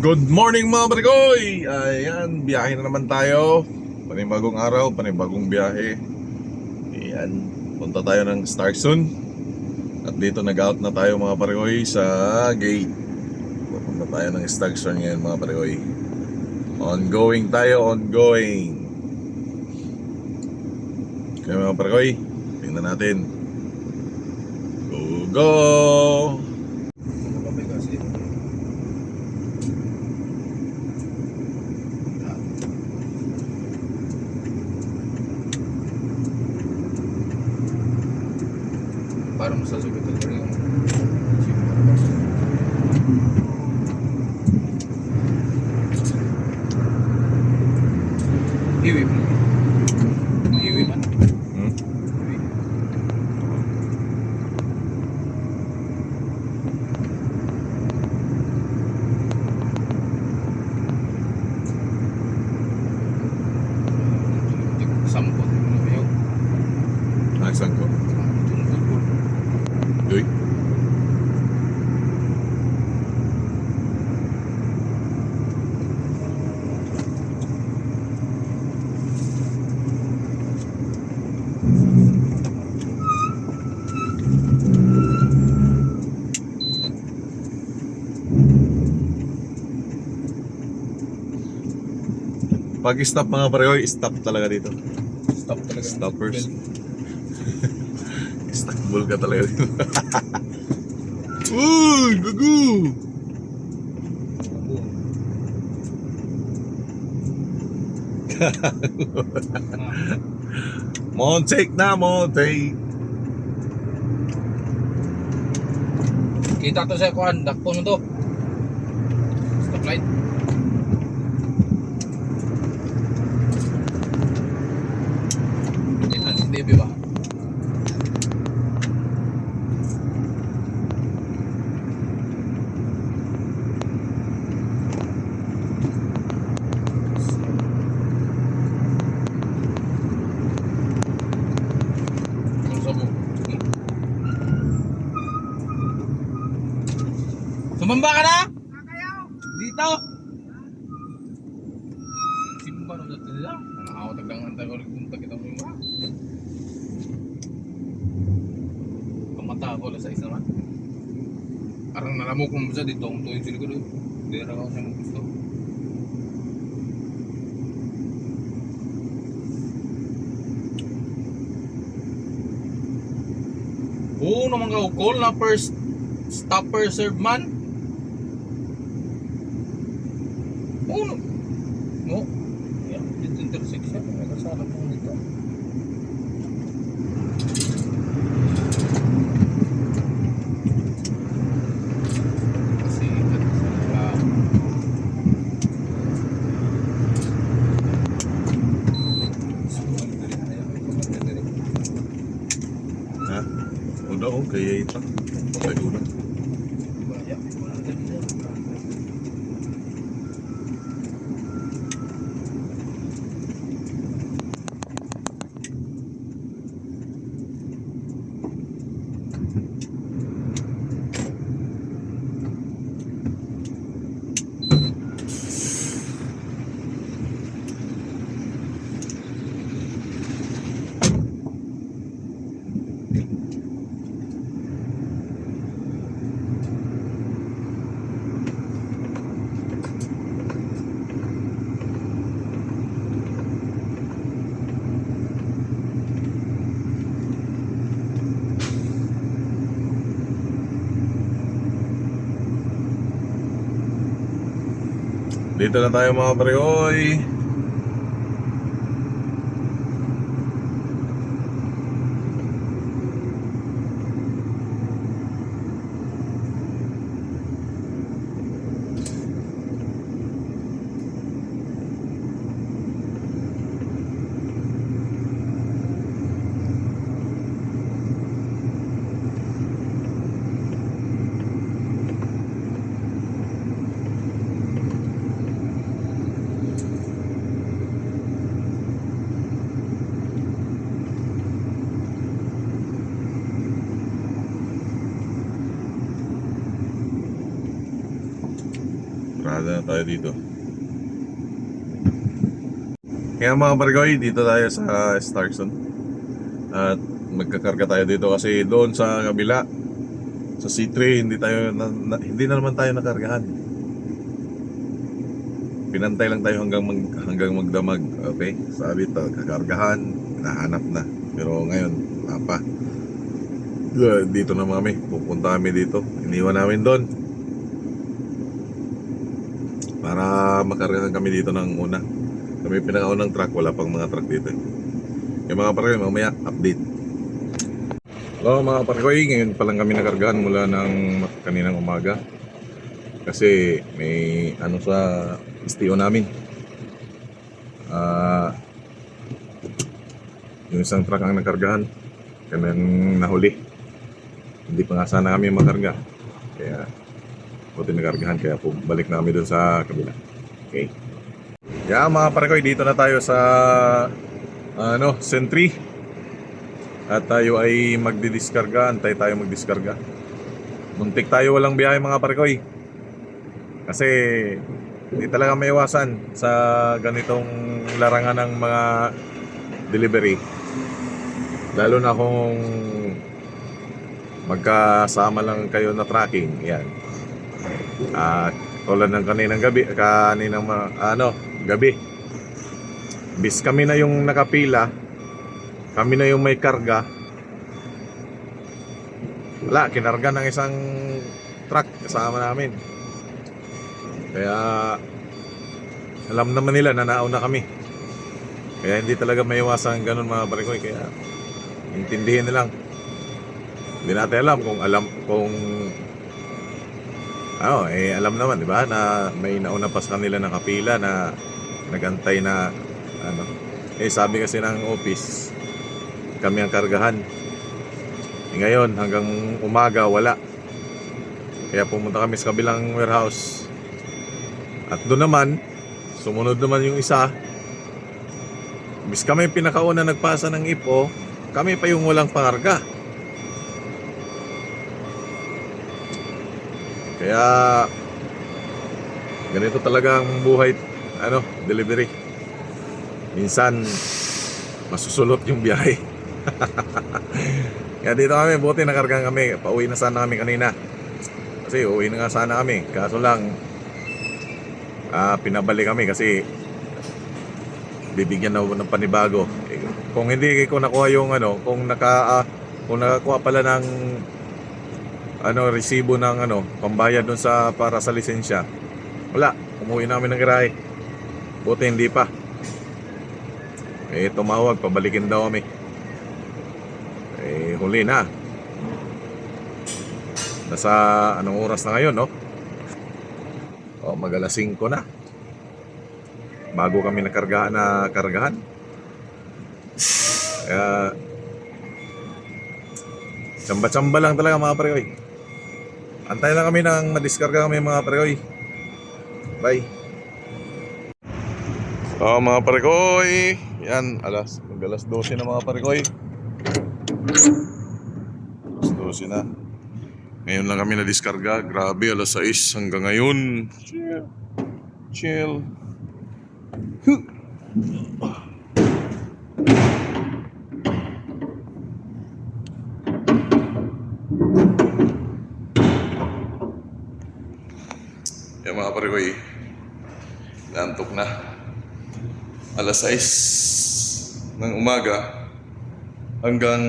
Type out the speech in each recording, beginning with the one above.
Good morning mga barikoy! Ayan, biyahe na naman tayo. Panibagong araw, panibagong biyahe. Ayan, punta tayo ng Starkson. At dito nag-out na tayo mga barikoy sa gate. Pupunta tayo ng Starkson ngayon mga barikoy. Ongoing tayo, ongoing. Kaya mga barikoy, tingnan natin. Go, go! Parang masasagot talaga yung hiwi mo. Hiwi man. Hiwi. Sampot mo na bayaw. Nakasang ko. Uy. Pag stop mga pareho, stop talaga dito. Stop talaga. Stop first. Stuck bull ka talaga dito. Uy, gago! Montek na, Montek. Kita to sa kuan, dakpo mo to. Stoplight. Kita si Debbie ba? Sumamba ka na? Dito. Simba na dito nila. Ako tagdangan tayo kung kita mo yung mga. Kamata ko sa isa naman. Parang nalamok mo sa dito. Ang tuwing sila ko doon. Hindi na ako siya gusto. Oo naman ka call na first stopper serve man. Oo no. No. Yan, dito intersection. May kasama po dito. Kasi Ha? Udah oh, kaya ito. Patay ko na. Dito na tayo mga parehoy. Parada na tayo dito. Kaya mga bargoy, dito tayo sa Starkson. At magkakarga tayo dito kasi doon sa kabila, sa C3, hindi na naman tayo nakargahan. Pinantay lang tayo hanggang magdamag. Okay? Sabi ito, kakargahan, nahanap na. Pero ngayon, wala pa. Dito na kami, pupunta kami dito. Iniwan namin doon para makargahan kami dito ng una. Kami pinakaunang truck, wala pang mga truck dito. Yung mga parkoy, mamaya update. Hello mga parkoy, ngayon pa lang kami nakargahan mula ng kaninang umaga. Kasi may ano sa STO namin. Yung isang truck ang nakargahan, kanang nahuli. Hindi pa nga sana kami makarga. Kaya buti nakargahan, kaya balik na kami dun sa kabila. Okay. Kaya mga parkoy, dito na tayo sa Sentry. At tayo ay magdidiskarga, antay tayo magdiskarga. Muntik tayo walang biyahe mga parkoy. Kasi hindi talaga maiwasan sa ganitong larangan ng mga delivery. Lalo na kung magkasama lang kayo na tracking, yan. Tulad ng gabi. Bis kami na yung nakapila, kami na yung may karga. Wala, kinarga ng isang truck kasama namin. Kaya alam naman nila na nauna kami. Kaya hindi talaga maiwasan ganun mga barikoy. Kaya intindihin nilang. Hindi natin alam alam naman, di ba, na may nauna pa sa kanila nakapila na nagantay na sabi kasi ng office, kami ang kargahan. Ngayon hanggang umaga wala. Kaya pumunta kami sa kabilang warehouse. At doon naman, sumunod naman yung isa. Bis kami pinakauna nagpasa ng IPO, kami pa yung walang pangarga. Kaya ganito talaga ang buhay delivery. Minsan masusulot yung biyahe. Kaya dito kami, buti nakargaan kami. Pauwi na sana kami kanina. Kasi uwi na nga sana kami. Kaso lang pinabalik kami kasi bibigyan na ng panibago. Kung hindi ko nakuha yung kung nakakuha pala ng resibo ng pambayad dun para sa lisensya, wala, umuwi namin ng garahe. Buti hindi pa. Tumawag, pabalikin daw kami. Huli na. Nasa anong oras na ngayon, no? Mag-alas 5 na. Bago kami kargahan. Kaya tsamba-tsamba lang talaga mga pareoy. Antay lang kami nang madiskarga kami mga pareoy. Bye. Mga pareoy, yan, mag-alas 12 na mga pareoy. Alas 12 na. Ngayon lang kami na-diskarga. Grabe, alas 6 hanggang ngayon. Chill. Yan mga parekoy, naantok na. Alas 6 ng umaga hanggang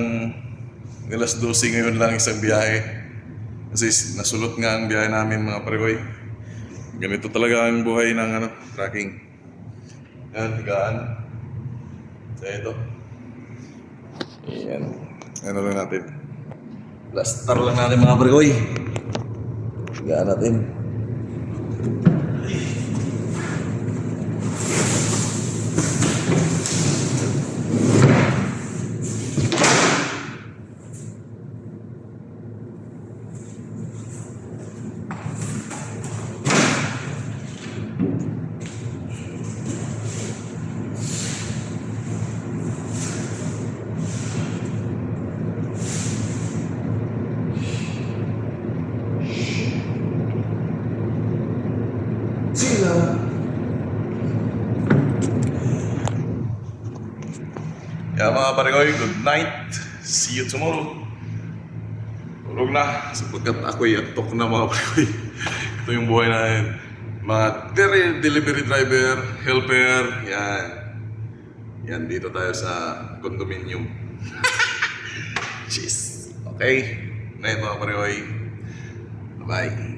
alas 12 ngayon lang isang biyahe. Kasi nasulot nga ang biyahe namin mga parekoy. Ganito talaga ang buhay ng tracking. Yan, higaan. Sa ito. Yan. Ano lang natin. Plaster lang natin mga parekoy. Higaan natin. Sila. Kaya mga parekoy, good night. See you tomorrow. Tulog na, sapagkat ako'y antok na mga parekoy. Ito yung buhay natin. Mga delivery driver, helper, yan. Yan, dito tayo sa condominium. Cheers. Okay? Night mga parekoy. Bye.